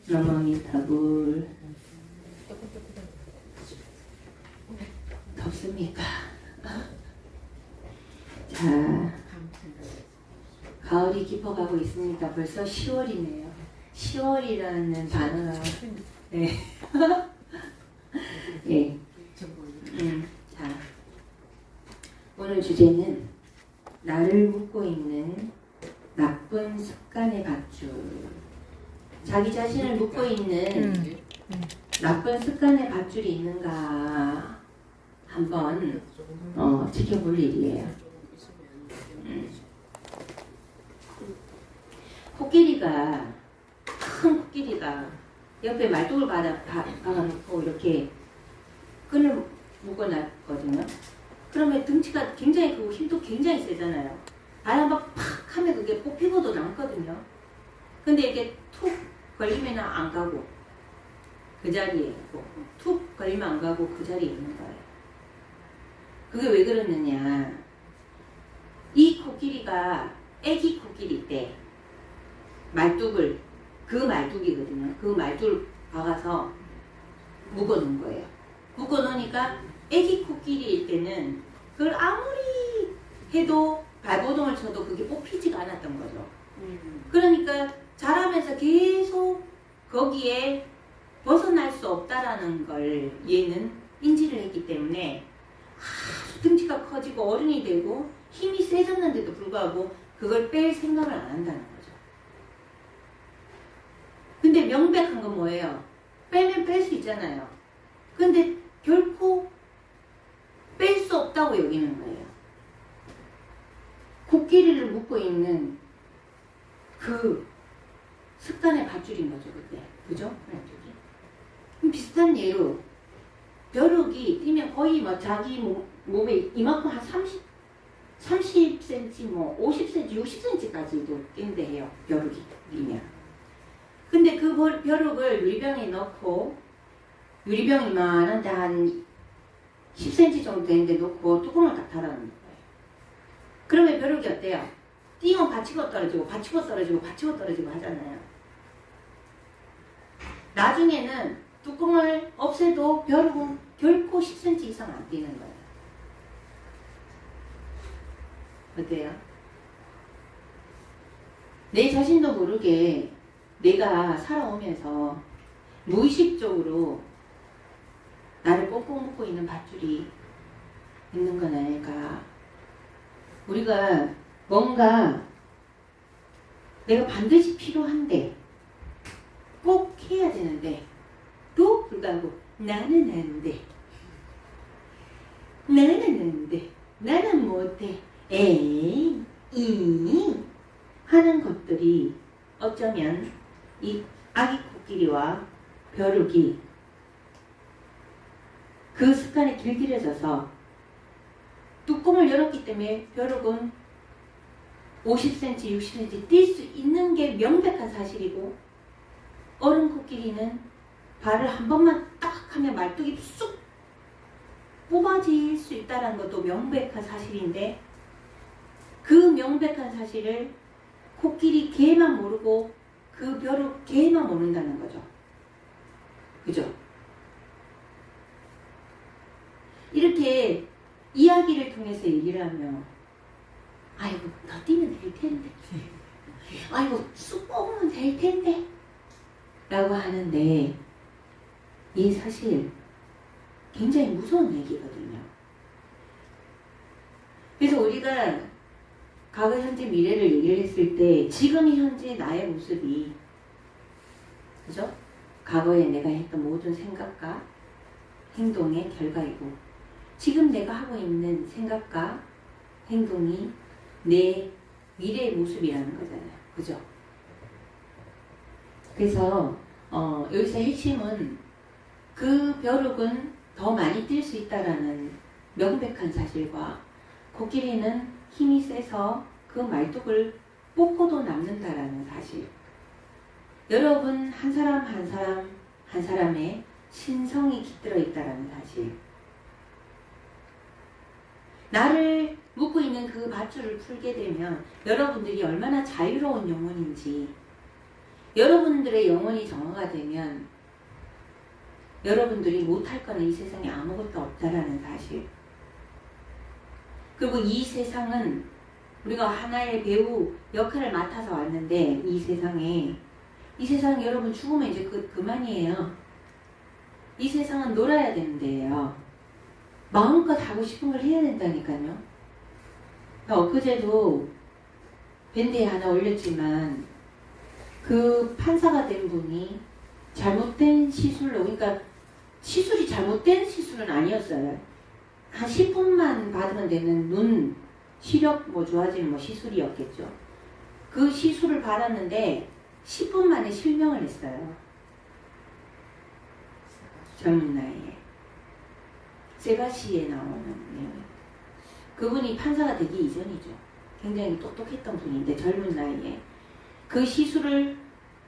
너머미타불. 덥습니까? 자, 가을이 깊어가고 있습니다. 벌써 10월이네요. 10월이라는 단어가 네. 네. 자, 오늘 주제는 나를 묶고 있는 나쁜 습관의 밧줄. 자기 자신을 묶고 있는 나쁜 습관의 밧줄이 있는가 한번 지켜볼 일이에요. 코끼리가, 큰 코끼리가 옆에 말뚝을 박아놓고 이렇게 끈을 묶어놨거든요. 그러면 등치가 굉장히 크고 힘도 굉장히 세잖아요. 바람 팍 하면 그게 뽑히고도 남거든요. 근데 이게 툭 걸리면 안 가고 그 자리에 있고, 툭 걸리면 안 가고 그 자리에 있는 거예요. 그게 왜 그러느냐. 이 코끼리가 애기 코끼리 때 말뚝을, 그 말뚝이거든요. 그 말뚝을 박아서 묶어놓은 거예요. 묶어놓으니까 애기 코끼리일 때는 그걸 아무리 해도 발버둥을 쳐도 그게 뽑히지가 않았던 거죠. 그러니까 자라면서 계속 거기에 벗어날 수 없다라는 걸 얘는 인지를 했기 때문에 아주 등치가 커지고 어른이 되고 힘이 세졌는데도 불구하고 그걸 뺄 생각을 안 한다는 거죠. 근데 명백한 건 뭐예요? 빼면 뺄 수 있잖아요. 근데 결코 뺄 수 없다고 여기는 거예요. 코끼리를 묶고 있는 그 습관의 밧줄인 거죠, 그때. 그죠? 그럼 비슷한 예로 벼룩이 뛰면 거의 뭐 자기 몸에 이만큼 한 30cm, 뭐 50cm, 60cm까지도 뛴대 해요. 벼룩이 뛰면. 근데 그 벼룩을 유리병에 넣고, 유리병 이만한데 한 10cm 정도 되는데 놓고 뚜껑을 딱 달아놓는 거예요. 그러면 벼룩이 어때요? 띄면 받치고 떨어지고 받치고 떨어지고 받치고 떨어지고 하잖아요. 나중에는 뚜껑을 없애도 벼룩은 결코 10cm 이상 안 뛰는 거예요. 어때요? 내 자신도 모르게 내가 살아오면서 무의식적으로 나를 꽁꽁 묶고 있는 밧줄이 있는 건 아닐까. 우리가 뭔가 내가 반드시 필요한데 꼭 해야 되는데 또 불구하고 나는 안 돼, 나는 안 돼, 나는 못해, 에이, 하는 것들이 어쩌면 이 아기 코끼리와 벼룩이 그 습관에 길들여져서 뚜껑을 열었기 때문에 벼룩은 50cm, 60cm 뛸 수 있는 게 명백한 사실이고, 어른 코끼리는 발을 한 번만 딱 하면 말뚝이 쑥 뽑아질 수 있다는 것도 명백한 사실인데, 그 명백한 사실을 코끼리 개만 모르고 그 벼룩 개만 모른다는 거죠. 그죠? 이렇게 이야기를 통해서 얘기를 하면, 아이고 더 뛰면 될 텐데, 아이고 쑥 뽑으면 될 텐데 라고 하는데, 이 사실 굉장히 무서운 얘기거든요. 그래서 우리가 과거, 현재, 미래를 얘기를 했을 때 지금 현재 나의 모습이, 그죠? 과거에 내가 했던 모든 생각과 행동의 결과이고, 지금 내가 하고 있는 생각과 행동이 내 미래의 모습이라는 거잖아요. 그죠? 그래서 여기서 핵심은 그 벼룩은 더 많이 뛸 수 있다라는 명백한 사실과, 코끼리는 힘이 세서 그 말뚝을 뽑고도 남는다라는 사실. 여러분 한 사람 한 사람 한 사람의 신성이 깃들어 있다라는 사실. 나를 묶고 있는 그 밧줄을 풀게 되면 여러분들이 얼마나 자유로운 영혼인지, 여러분들의 영혼이 정화가 되면 여러분들이 못할 거는 이 세상에 아무것도 없다라는 사실. 그리고 이 세상은 우리가 하나의 배우 역할을 맡아서 왔는데 이 세상 여러분 죽으면 이제 그만이에요. 이 세상은 놀아야 되는데요. 마음껏 하고 싶은 걸 해야 된다니까요. 엊그제도 밴드에 하나 올렸지만 그 판사가 된 분이 잘못된 시술로, 그러니까 시술이 잘못된 시술은 아니었어요. 한 10분만 받으면 되는 눈 시력 좋아지는 시술이었겠죠. 그 시술을 받았는데 10분 만에 실명을 했어요. 젊은 나이에. 세바시에 나오는 내용. 그분이 판사가 되기 이전이죠. 굉장히 똑똑했던 분인데 젊은 나이에. 그 시술을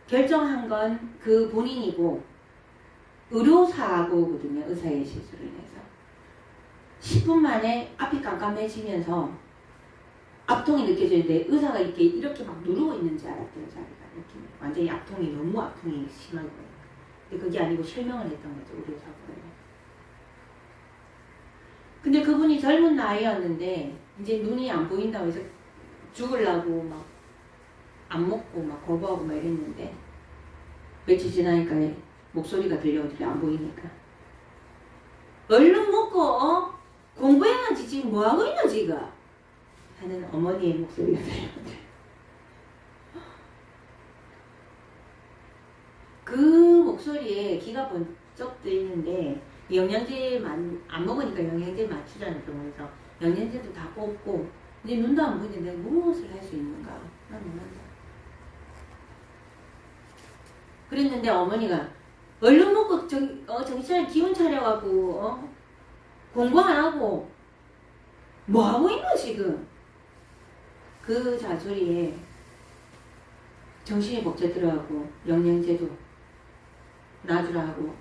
결정한 건 그 본인이고 의료사고거든요. 의사의 시술을 해서 10분 만에 앞이 깜깜해지면서 압통이 느껴지는데 의사가 이렇게 막 누르고 있는 줄 알았대요. 자기가 느낌이. 완전히 압통이 너무 압통이 심하고. 근데 그게 아니고 실명을 했던 거죠. 의료사고에. 근데 그분이 젊은 나이였는데 이제 눈이 안 보인다고 해서 죽으려고 막 안 먹고 막 거부하고 막 이랬는데 며칠 지나니까 목소리가 들려오더래. 안 보이니까. 얼른 먹고 공부해야지. 지금 뭐하고 있노 지금? 하는 어머니의 목소리가 들려오더래. 그 목소리에 귀가 번쩍 들리는데 영양제만 안 먹으니까 영양제 맞추자는 병원에서 영양제도 다 뽑고 이제 눈도 안 보이는데 무엇을 할 수 있는가? 난 몰랐다. 그랬는데 어머니가 얼른 먹고 정신 기운 차려가고 공부 안 하고 뭐 하고 있노 지금? 그 잔소리에 정신이 벅차 들어가고 영양제도 놔주라 하고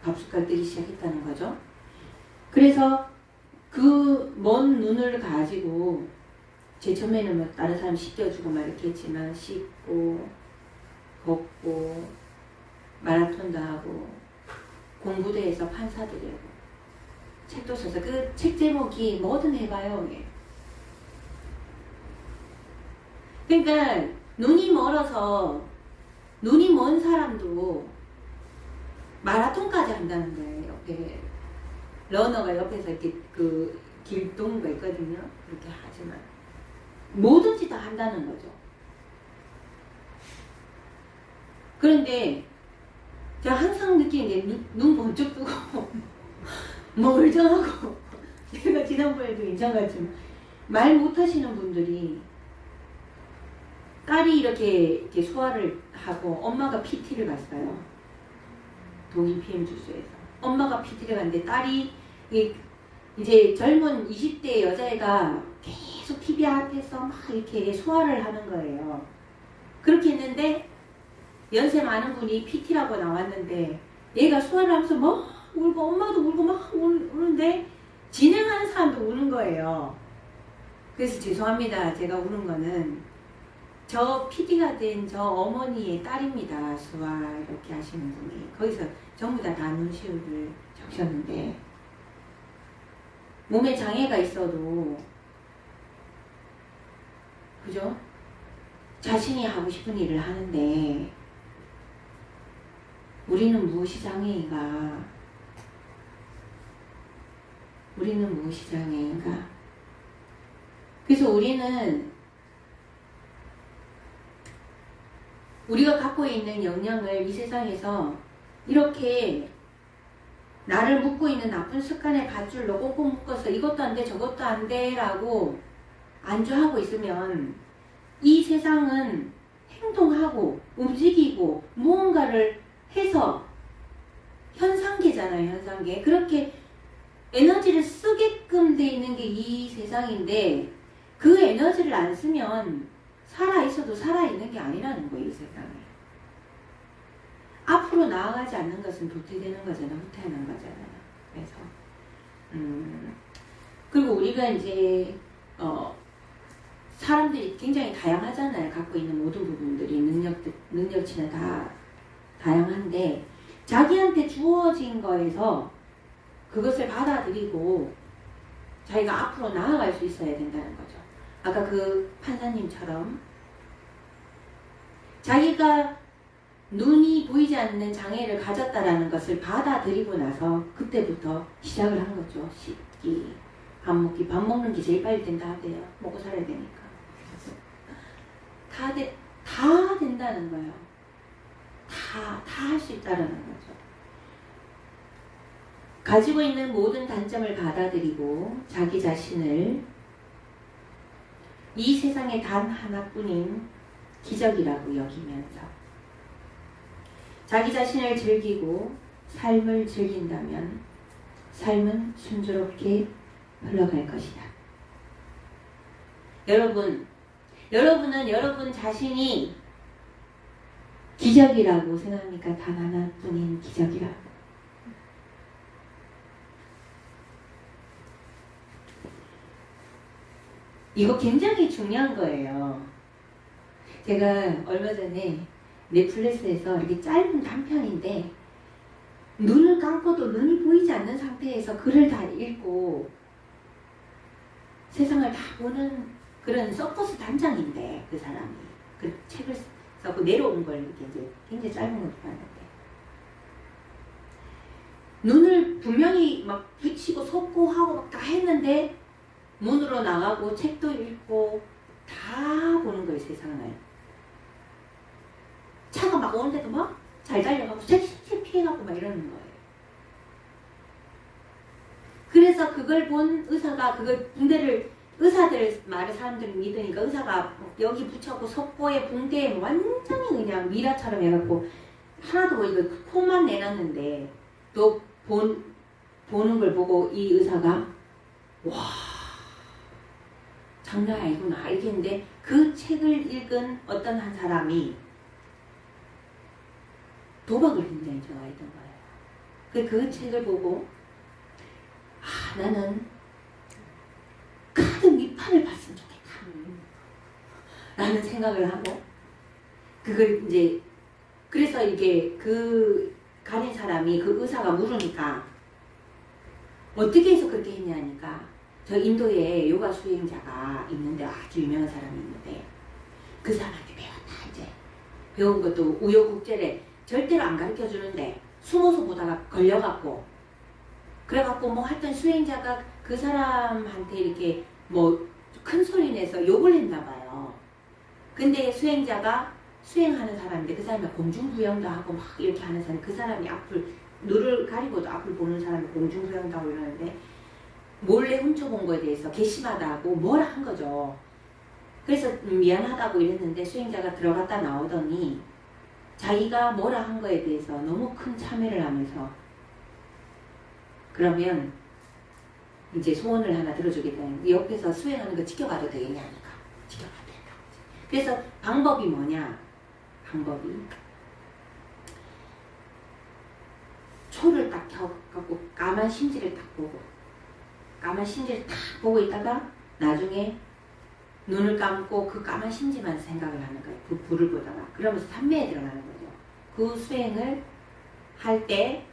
밥숟갈 뜨기 시작했다는 거죠. 그래서 그 먼 눈을 가지고 제일 처음에는 다른 사람 씻겨주고 막 이렇게 했지만 씻고 걷고 마라톤도 하고 공부도 해서 판사도 되고 책도 써서 그 책 제목이 뭐든 해봐요. 그러니까 눈이 멀어서 눈이 먼 사람도 마라톤까지 한다는 거예요. 옆에 러너가 옆에서 이렇게 그 길동가 있거든요. 그렇게 하지만 뭐든지 다 한다는 거죠. 그런데 제가 항상 느끼는 게 눈 번쩍 뜨고 멀쩡하고 제가 지난번에도 인정했지만 말 못하시는 분들이 딸이 이렇게 소화를 하고 엄마가 PT를 갔어요. 독일 PM 주소에서 엄마가 PT를 갔는데 딸이 이제 젊은 20대 여자애가 계속 TV 앞에서 막 이렇게 소화를 하는 거예요. 그렇게 했는데 연세 많은 분이 PT라고 나왔는데 얘가 소화를 하면서 막 울고 엄마도 울고 막 우는데 진행하는 사람도 우는 거예요. 그래서 죄송합니다. 제가 우는 거는 저 PT가 된 저 어머니의 딸입니다. 소화 이렇게 하시는 분이. 거기서 전부 다 눈시울을 적셨는데 몸에 장애가 있어도 그죠? 자신이 하고 싶은 일을 하는데 우리는 무엇이 장애인가? 우리는 무엇이 장애인가? 그래서 우리가 갖고 있는 역량을 이 세상에서 이렇게 나를 묶고 있는 나쁜 습관의 밧줄로 꽁꽁 묶어서 이것도 안 돼 저것도 안 돼 라고 안주하고 있으면 이 세상은 행동하고 움직이고 무언가를 해서 현상계잖아요. 현상계. 그렇게 에너지를 쓰게끔 돼 있는 게 이 세상인데 그 에너지를 안 쓰면 살아있어도 살아있는 게 아니라는 거예요. 이 세상에. 앞으로 나아가지 않는 것은 도태되는 거잖아요. 후퇴하는 거잖아요. 그래서 그리고 우리가 이제 사람들이 굉장히 다양하잖아요. 갖고 있는 모든 부분들이 능력치는 다 다양한데 자기한테 주어진 거에서 그것을 받아들이고 자기가 앞으로 나아갈 수 있어야 된다는 거죠. 아까 그 판사님처럼 자기가 눈이 보이지 않는 장애를 가졌다라는 것을 받아들이고 나서 그때부터 시작을 한 거죠. 씻기, 밥 먹기, 밥 먹는 게 제일 빨리 된다 하대요. 먹고 살아야 되니까. 다 된다는 거예요. 다 할 수 있다는 거죠. 가지고 있는 모든 단점을 받아들이고 자기 자신을 이 세상에 단 하나뿐인 기적이라고 여기면서 자기 자신을 즐기고 삶을 즐긴다면 삶은 순조롭게 흘러갈 것이다. 여러분은 여러분 자신이 기적이라고 생각합니까? 단 하나뿐인 기적이라고. 이거 굉장히 중요한 거예요. 제가 얼마 전에 넷플릭스에서 이렇게 짧은 단편인데 눈을 감고도 눈이 보이지 않는 상태에서 글을 다 읽고 세상을 다 보는 그런 서커스 단장인데 그 사람이 그 책을 써고 내려온 걸 이렇게 이제 굉장히 짧은 걸 봤는데 눈을 분명히 막 붙이고 솟고 하고 막 다 했는데 문으로 나가고 책도 읽고 다 보는 거예요. 세상을. 차가 막 오는데도 막 잘 달려가고 책 피해가고 막 이러는 거예요. 그래서 그걸 본 의사가 그걸 붕대를 의사들 말을 사람들이 믿으니까 의사가 여기 붙였고 속보에 붕대에 완전히 그냥 미라처럼 해갖고 하나도 이거 코만 내놨는데 또 보는 걸 보고 이 의사가 와 장난 아니구나 알겠는데 그 책을 읽은 어떤 한 사람이 도박을 굉장히 좋아했던 거예요. 그 책을 보고 나는 카드 밑판을 봤으면 좋겠다 라는 생각을 하고 그걸 이제 그래서 이게 그 가린 사람이 그 의사가 물으니까 어떻게 해서 그렇게 했냐니까 저 인도에 요가 수행자가 있는데 아주 유명한 사람이 있는데 그 사람한테 배웠다 이제 배운 것도 우여곡절에 절대로 안 가르쳐 주는데 숨어서 보다가 걸려갖고 그래갖고 뭐 하여튼 수행자가 그 사람한테 이렇게 뭐 큰 소리 내서 욕을 했나 봐요. 근데 수행자가 수행하는 사람인데 그 사람이 공중부양도 하고 막 이렇게 하는 사람 그 사람이 앞을 눈을 가리고도 앞을 보는 사람이 공중부양도 하고 이러는데 몰래 훔쳐본 거에 대해서 괘씸하다고 뭐라 한 거죠. 그래서 미안하다고 이랬는데 수행자가 들어갔다 나오더니 자기가 뭐라 한 거에 대해서 너무 큰 참회를 하면서 그러면 이제 소원을 하나 들어주겠다는 옆에서 수행하는 거 지켜봐도 되겠냐니까 지켜봐도 된다. 그래서 방법이 뭐냐 방법이 초를 딱 켜갖고 까만 심지를 딱 보고 까만 심지를 딱 보고 있다가 나중에 눈을 감고 그 까만 심지만 생각을 하는 거예요. 그 불을 보다가 그러면서 삼매에 들어가는 거죠. 그 수행을 할 때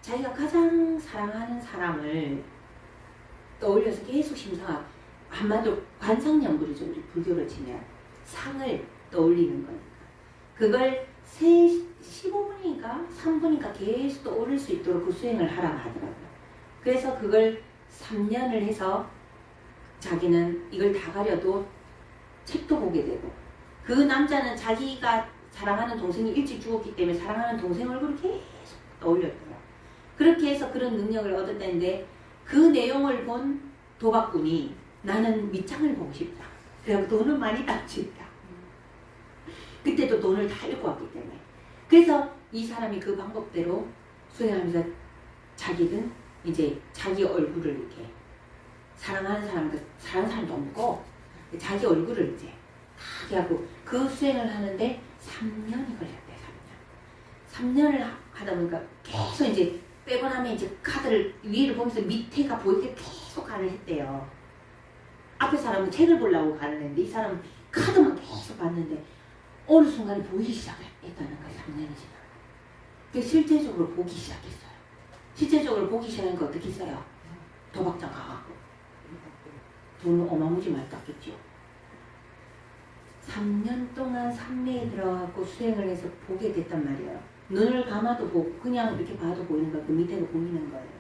자기가 가장 사랑하는 사람을 떠올려서 계속 심상하고 한마디로 관상연불이죠. 우리 불교로 치면 상을 떠올리는 거니까 그걸 15분인가 3분인가 계속 떠올릴 수 있도록 그 수행을 하라고 하더라고요. 그래서 그걸 3년을 해서 자기는 이걸 다 가려도 책도 보게 되고 그 남자는 자기가 사랑하는 동생이 일찍 죽었기 때문에 사랑하는 동생 얼굴을 계속 떠올렸더라. 그렇게 해서 그런 능력을 얻었다는데 그 내용을 본 도박꾼이 나는 밑창을 보고 싶다. 그래서 돈을 많이 땄지 있다. 그때도 돈을 다 잃고 왔기 때문에 그래서 이 사람이 그 방법대로 수행하면서 자기는 이제 자기 얼굴을 이렇게 사랑하는 사람도 없고 자기 얼굴을 이제 다 하고 그 수행을 하는데 3년이 걸렸대. 3년을 하다 보니까 계속 이제 빼고 나면 이제 카드를 위를 보면서 밑에가 보이게 계속 간을 했대요. 앞에 사람은 책을 보려고 가는데 이 사람은 카드만 계속 봤는데 어느 순간 보이기 시작했다는 거예요. 3년이 지나고. 그래서 실제적으로 보기 시작했어요. 실제적으로 보기 시작하니까 어떻게 했어요? 도박장 가갖고 돈을 어마무지 많이 땄겠죠. 3년 동안 산매에 들어가고 수행을 해서 보게 됐단 말이에요. 눈을 감아도 보고 그냥 이렇게 봐도 보이는 거, 그 밑에도 보이는 거예요.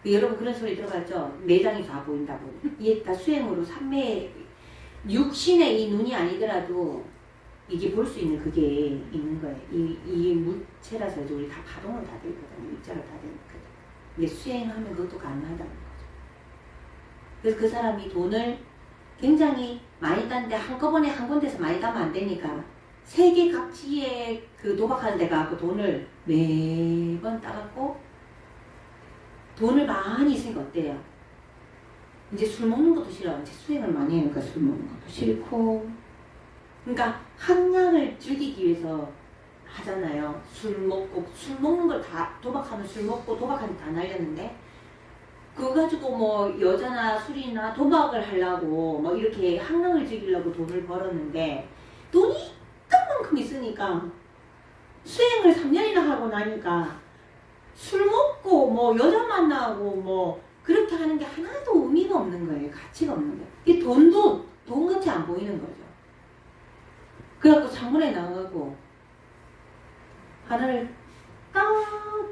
여러분 그런 소리 들어봤죠? 내장이 다 보인다고. 이게 다 수행으로 산매 육신의 이 눈이 아니더라도 이게 볼 수 있는 그게 있는 거예요. 이 무체라서 우리 다 파동을 다 되거든요. 입자를 다 되니까. 근데 수행하면 그것도 가능하다는 거죠. 그래서 그 사람이 돈을 굉장히 많이 땄는데 한꺼번에 한 군데서 많이 따면 안 되니까 세계 각지에 그 도박하는 데 가고 돈을 매번 따갖고 돈을 많이 있으니까 어때요? 이제 술 먹는 것도 싫어. 이제 수행을 많이 하니까 술 먹는 것도 싫고. 그러니까 한량을 즐기기 위해서 하잖아요. 술 먹는 걸 다 도박하면 술 먹고 도박하면 다 날렸는데 그거 가지고 뭐 여자나 술이나 도박을 하려고 뭐 이렇게 한량을 즐기려고 돈을 벌었는데 돈이 이만큼 있으니까 수행을 3년이나 하고 나니까 술 먹고 뭐 여자 만나고 뭐 그렇게 하는 게 하나도 의미가 없는 거예요. 가치가 없는 거예요. 이 돈도 돈같이 안 보이는 거죠. 그래갖고 창문에 나가고 하나를 딱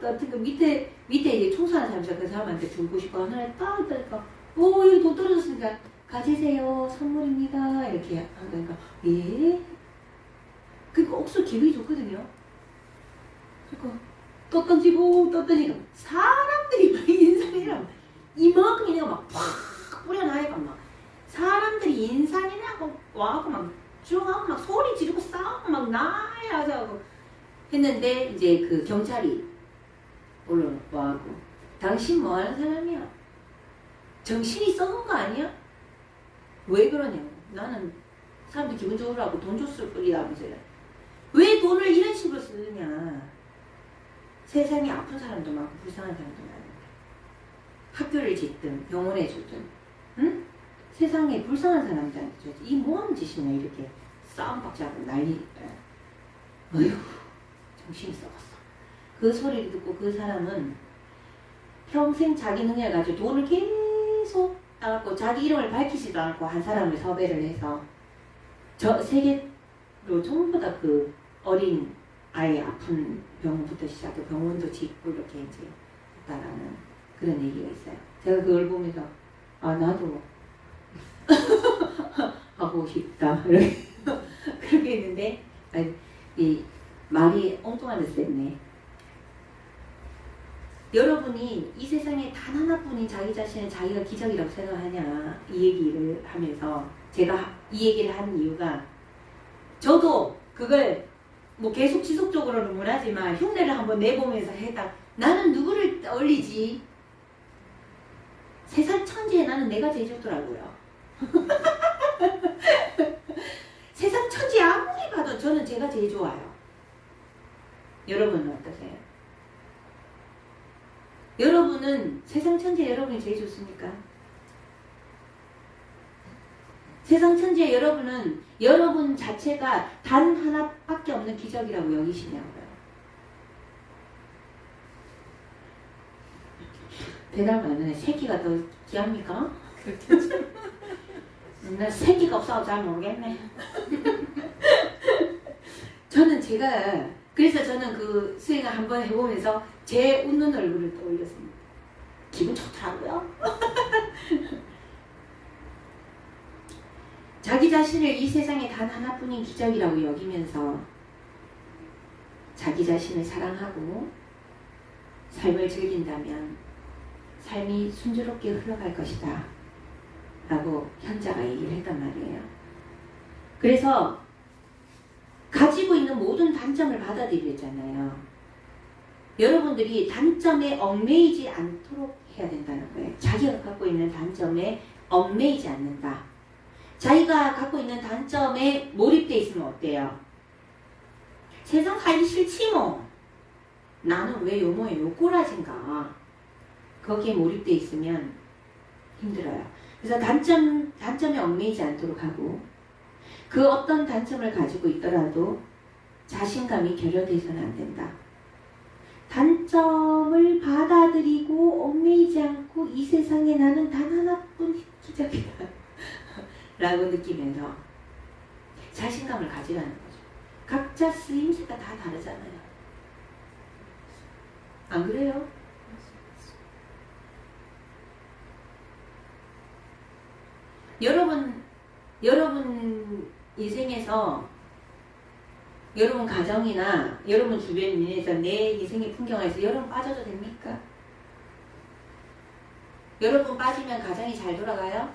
떠, 밑에 이제 청소하는 사람이 그 사람한테 주고 싶고 하나를 딱 떠니까 여기 돈 떨어졌으니까 가지세요. 선물입니다. 이렇게 하니까 예? 그러니까 억수 기분이 좋거든요. 그러니까 또 던지고 또 던지고 사람들이 막 인산이랑 이만큼 그냥 막팍 뿌려놔야 막 사람들이 인산이라고 와갖고 막 쭉 하고 막 소리 지르고 싸우고 막 나야 하고 했는데 이제 그 경찰이 올라와갖고 당신 뭐 하는 사람이야? 정신이 썩은 거 아니야? 왜 그러냐고. 나는 사람들 기분 좋으라고 돈 줬을 뿐이라면서요. 왜 돈을 이런 식으로 쓰느냐. 세상에 아픈 사람도 많고 불쌍한 사람도 많은데 학교를 짓든 병원에 주든 응? 세상에 불쌍한 사람들한테 줘야지. 이 뭐하는 짓이냐 이렇게 싸움박자 하고 난리. 어휴 정신이 썩었어. 그 소리를 듣고 그 사람은 평생 자기 능력을 가지고 돈을 계속 따갖고 자기 이름을 밝히지도 않고 한 사람을 섭외를 해서 저 세계로 전부 다 그 어린 아이 아픈 병원부터 시작해 병원도 짓고 이렇게 이제 했다라는 그런 얘기가 있어요. 제가 그걸 보면서 아 나도 하고 싶다 그렇게 했는데 이 말이 엉뚱한 데서 했네. 여러분이 이 세상에 단 하나뿐인 자기 자신을 자기가 기적이라고 생각하냐 이 얘기를 하면서 제가 이 얘기를 하는 이유가 저도 그걸 뭐 계속 지속적으로는 못하지만 흉내를 한번 내보면서 해다 나는 누구를 떠올리지? 세상 천지에 나는 내가 제일 좋더라고요. 세상 천지 아무리 봐도 저는 제가 제일 좋아요. 여러분은 어떠세요? 여러분은 세상 천지에 여러분이 제일 좋습니까? 세상 천지에 여러분은 여러분 자체가 단 하나밖에 없는 기적이라고 여기시냐고요. 대답 안 해. 새끼가 더 귀합니까? 나 새끼가 없어서 잘 모르겠네. 저는 그래서 저는 그 수행을 한번 해보면서 제 웃는 얼굴을 떠올렸습니다. 기분 좋더라고요. 자기 자신을 이 세상에 단 하나뿐인 기적이라고 여기면서 자기 자신을 사랑하고 삶을 즐긴다면 삶이 순조롭게 흘러갈 것이다 라고 현자가 얘기를 했단 말이에요. 그래서 가지고 있는 모든 단점을 받아들이랬잖아요. 여러분들이 단점에 얽매이지 않도록 해야 된다는 거예요. 자기가 갖고 있는 단점에 얽매이지 않는다. 자기가 갖고 있는 단점에 몰입돼 있으면 어때요? 세상 살기 싫지 뭐. 나는 왜 요모에 요 꼬라진가. 거기에 몰입돼 있으면 힘들어요. 그래서 단점에 얽매이지 않도록 하고 그 어떤 단점을 가지고 있더라도 자신감이 결여돼서는 안 된다. 단점을 받아들이고 얽매이지 않고 이 세상에 나는 단 하나뿐인 기적이다 라고 느끼면서 자신감을 가지라는 거죠. 각자 쓰임새가 다 다르잖아요. 안 그래요? 여러분 인생에서 여러분 가정이나 여러분 주변인에서 내 인생의 풍경에서 여러분 빠져도 됩니까? 여러분 빠지면 가정이 잘 돌아가요?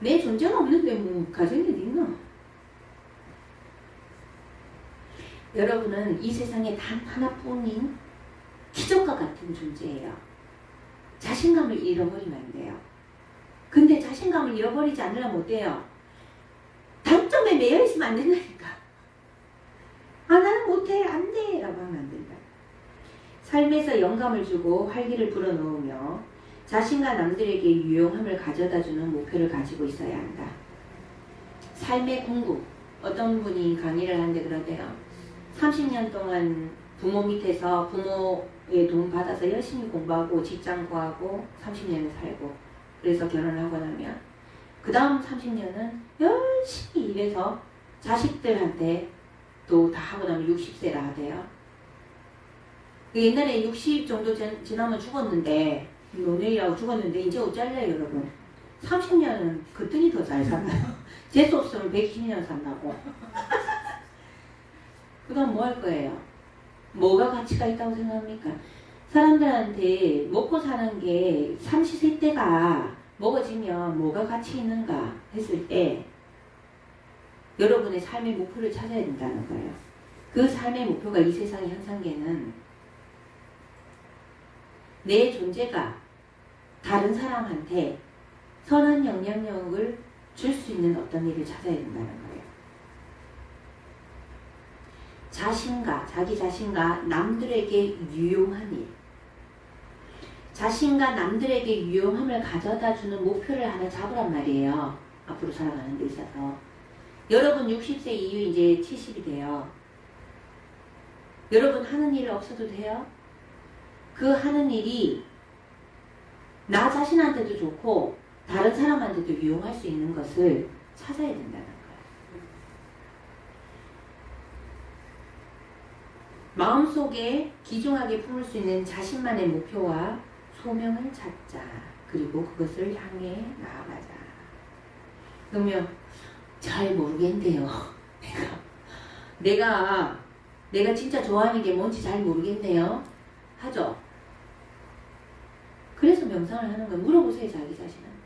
내 존재가 없는데 뭐 가정이 어디 있나? 여러분은 이 세상에 단 하나뿐인 기적과 같은 존재예요. 자신감을 잃어버리면 안 돼요. 근데 자신감을 잃어버리지 않으려면 어때요? 단점에 매여 있으면 안 된다니까. 아 나는 못해 안 돼 라고 하면 안 된다. 삶에서 영감을 주고 활기를 불어넣으며 자신과 남들에게 유용함을 가져다주는 목표를 가지고 있어야 한다. 삶의 궁극. 어떤 분이 강의를 하는데 그러대요. 30년 동안 부모 밑에서 부모의 도움 받아서 열심히 공부하고 직장 구하고 30년을 살고 그래서 결혼을 하고 나면 그 다음 30년은 열심히 일해서 자식들한테 또 다 하고 나면 60세라 하대요. 옛날에 60 정도 지나면 죽었는데 노년이라고 죽었는데 이제 어쩔래요 여러분. 30년은 그때니 더 잘 살아요. 재수 없으면 120년 산다고. 그 다음 뭐 할 거예요? 뭐가 가치가 있다고 생각합니까? 사람들한테 먹고 사는 게 삼시세때가 먹어지면 뭐가 가치 있는가 했을 때 여러분의 삶의 목표를 찾아야 된다는 거예요. 그 삶의 목표가 이 세상의 현상계는 내 존재가 다른 사람한테 선한 영향력을 줄 수 있는 어떤 일을 찾아야 된다는 거예요. 자기 자신과 남들에게 유용한 일. 자신과 남들에게 유용함을 가져다주는 목표를 하나 잡으란 말이에요. 앞으로 살아가는 데 있어서. 여러분 60세 이후 이제 70이 돼요. 여러분 하는 일 없어도 돼요? 그 하는 일이 나 자신한테도 좋고 다른 사람한테도 유용할 수 있는 것을 찾아야 된다는 거예요. 마음속에 귀중하게 품을 수 있는 자신만의 목표와 소명을 찾자. 그리고 그것을 향해 나아가자. 그러면 잘 모르겠네요. 내가 진짜 좋아하는 게 뭔지 잘 모르겠네요. 하죠. 그래서 명상을 하는 거예요. 물어보세요. 자기 자신한테.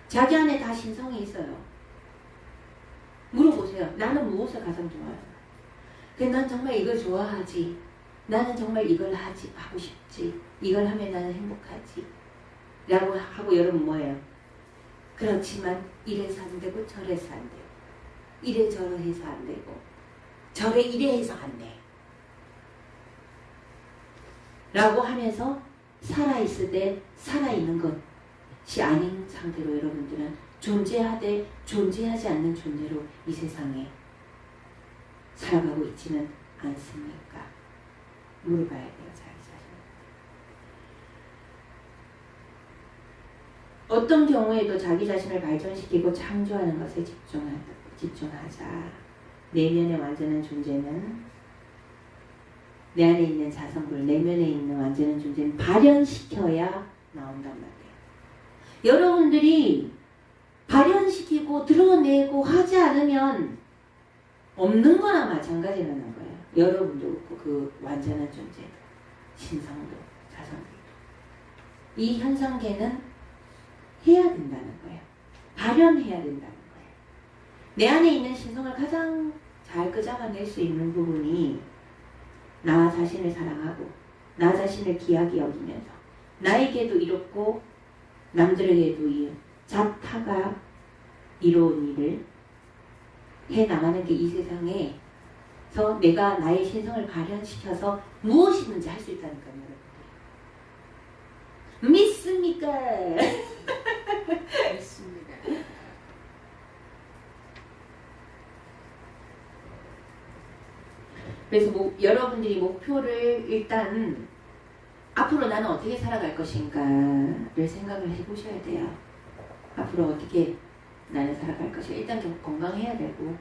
자기 안에 다 신성이 있어요. 물어보세요. 나는 무엇을 가장 좋아해요? 난 정말 이걸 좋아하지. 나는 정말 이걸 하고 싶지. 이걸 하면 나는 행복하지. 라고 하고 여러분 뭐예요? 그렇지만 이래서 안 되고 저래서 안 되고 이래저래해서 안 되고 저래 이래해서 안 돼. 라고 하면서 살아있을 때 살아있는 것이 아닌 상태로 여러분들은 존재하되 존재하지 않는 존재로 이 세상에 살아가고 있지는 않습니까? 물어봐야 돼요. 자기 자신한테. 어떤 경우에도 자기 자신을 발전시키고 창조하는 것에 집중하자. 내면의 완전한 존재는 내 안에 있는 자성불, 내면에 있는 완전한 존재는 발현시켜야 나온단 말이에요. 여러분들이 발현시키고 드러내고 하지 않으면 없는 거나 마찬가지라는 거예요. 여러분도 그렇고 그 완전한 존재도, 신성도, 자성도. 이 현상계는 해야 된다는 거예요. 발현해야 된다는 거예요. 내 안에 있는 신성을 가장 잘 끄잡아낼 수 있는 부분이 나 자신을 사랑하고 나 자신을 귀하게 여기면서 나에게도 이롭고 남들에게도 이 자타가 이로운 일을 해나가는 게 이 세상에서 내가 나의 신성을 발현시켜서 무엇이든지 할 수 있다니까요. 여러분들. 믿습니까? 있습니다. 그래서 여러분들이 목표를 일단 앞으로 나는 어떻게 살아갈 것인가를 생각을 해보셔야 돼요. 앞으로 어떻게 나는 살아갈 것인가. 일단 좀 건강해야 되고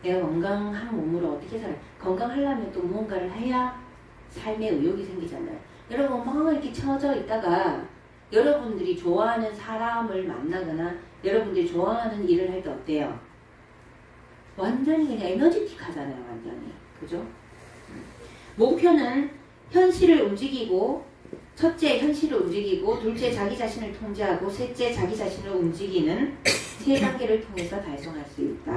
내가 건강한 몸으로 어떻게 살아. 건강하려면 또 무언가를 해야 삶의 의욕이 생기잖아요. 여러분 막 이렇게 처져 있다가 여러분들이 좋아하는 사람을 만나거나 여러분들이 좋아하는 일을 할 때 어때요? 완전히 그냥 에너지틱 하잖아요. 완전히. 그죠? 목표는 현실을 움직이고 첫째 현실을 움직이고 둘째 자기 자신을 통제하고 셋째 자기 자신을 움직이는 세 단계를 통해서 달성할 수 있다.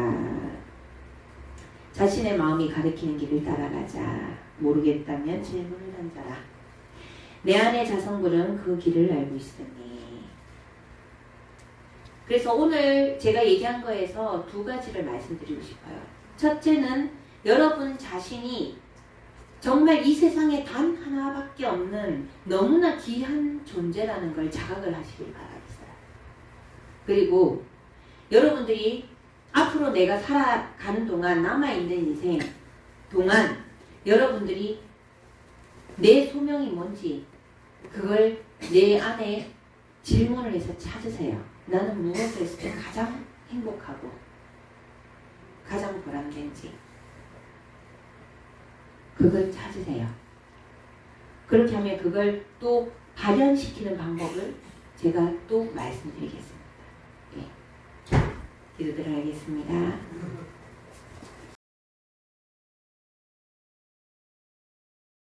자신의 마음이 가리키는 길을 따라가자. 모르겠다면 질문을 던져라. 내 안의 자성불은 그 길을 알고 있으니. 그래서 오늘 제가 얘기한 거에서 두 가지를 말씀드리고 싶어요. 첫째는 여러분 자신이 정말 이 세상에 단 하나밖에 없는 너무나 귀한 존재라는 걸 자각을 하시길 바라겠어요. 그리고 여러분들이 앞으로 내가 살아가는 동안 남아있는 인생 동안 여러분들이 내 소명이 뭔지 그걸 내 안에 질문을 해서 찾으세요. 나는 무엇을 했을 때 가장 행복하고 가장 보람된지 그걸 찾으세요. 그렇게 하면 그걸 또 발현시키는 방법을 제가 또 말씀드리겠습니다. 예. 기도드려야겠습니다.